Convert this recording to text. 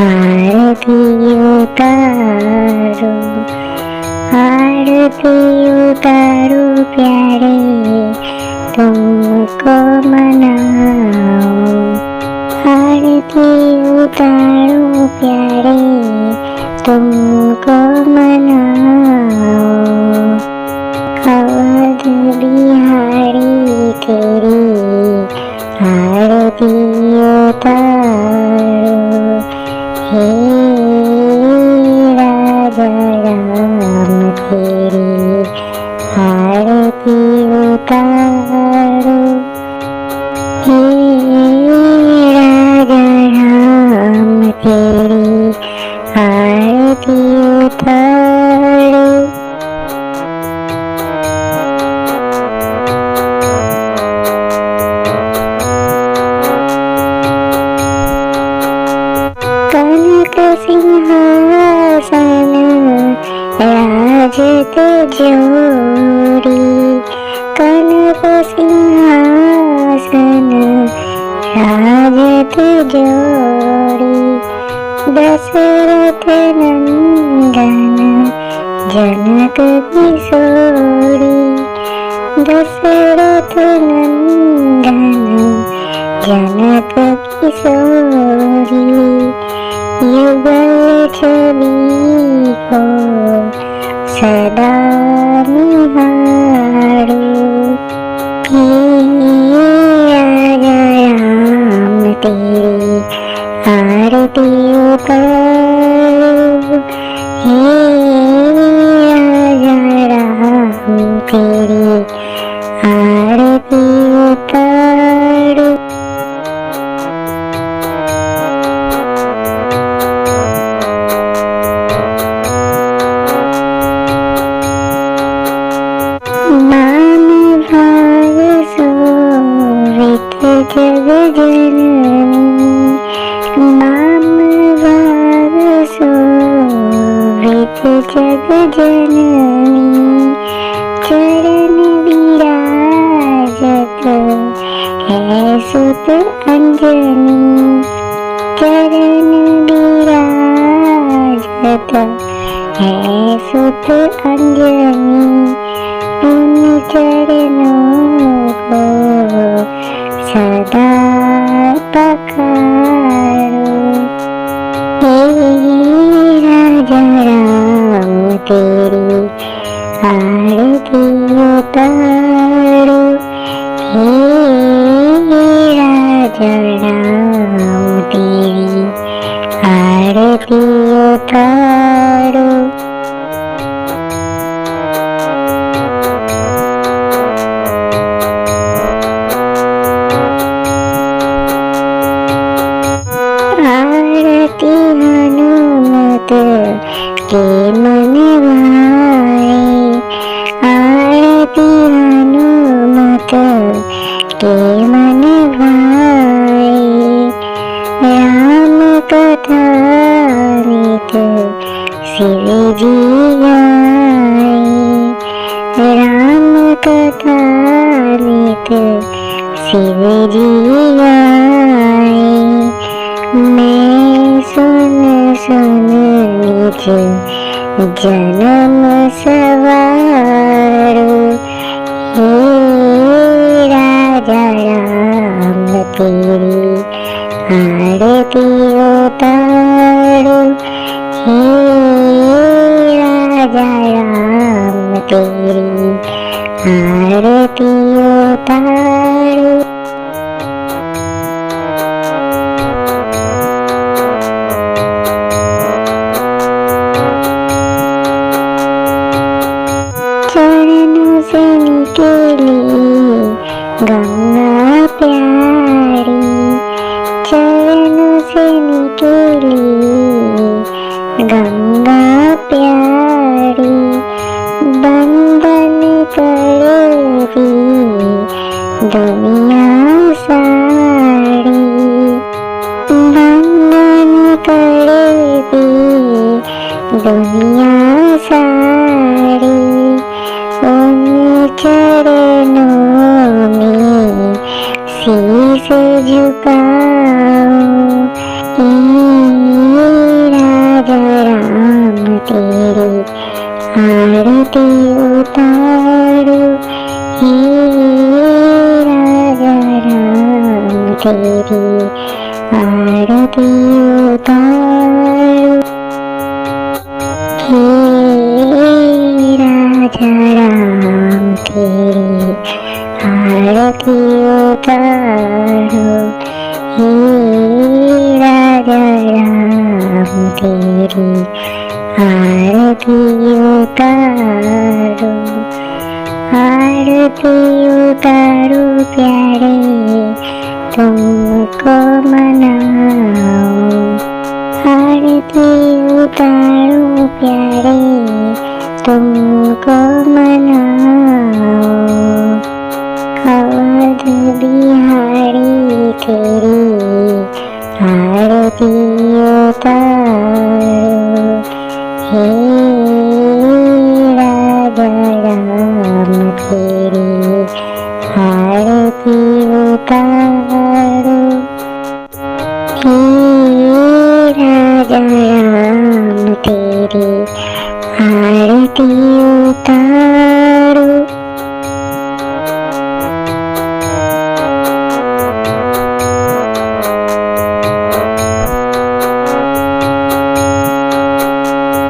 आरती उतारो, आरती उतारो प्यारे तुमको मनाओ, आरती उतारो प्यारे तुमको मनाओ। अवध बिहारी तेरी आरती उतारो, हे राजा राम तेरी आरती उतारो, हे राजा राम तेरी आरती उतारो। कनक सिंहासन राजत जोड़ी, कनक सिंहासन राजत जोड़ी, दशरथ नंदन जनक किशोरी, दशरथ नंदन जनक किशोरी, युगल छवि को सदा निहारो, हे राजा राम तेरी आरती उतारो, हे राजा राम तेरी आरती उतारो। मान भाग सोवित जग जननी, माम भाग सोवित जग जननी, चरण विराजत है सुत अंजनी, चरण विराजत है सुत अंजनी, उन चरणों को सदा पखारो, हे राजा राम तेरी आरती उतारो, हे राजा राम तेरी आरती उतारो। आरती हनुमत के मन भाए, आरती हनुमत के मन भाए, राम कथा नित शिव जी गाए, राम कथा नित शिव जी गाए, मैं सुन सुन निज जन्म सवारो, हे राजा राम तेरी आरती उतारो, हे राजा राम तेरी आरती उतारो। चरणों से निकली गंगा प्यारी, चरणों से निकली गंगा प्यारी, बंदन करेगी दुनिया सारी, बंदन करेगी दुनिया सारी, उन चरणों में शीश झुकाओ, तेरी आरती उतारो, आरती उतारो प्यारे तुमको मनाओ, आरती उतारो प्यारे तुमको मनाओ। अवध बिहारी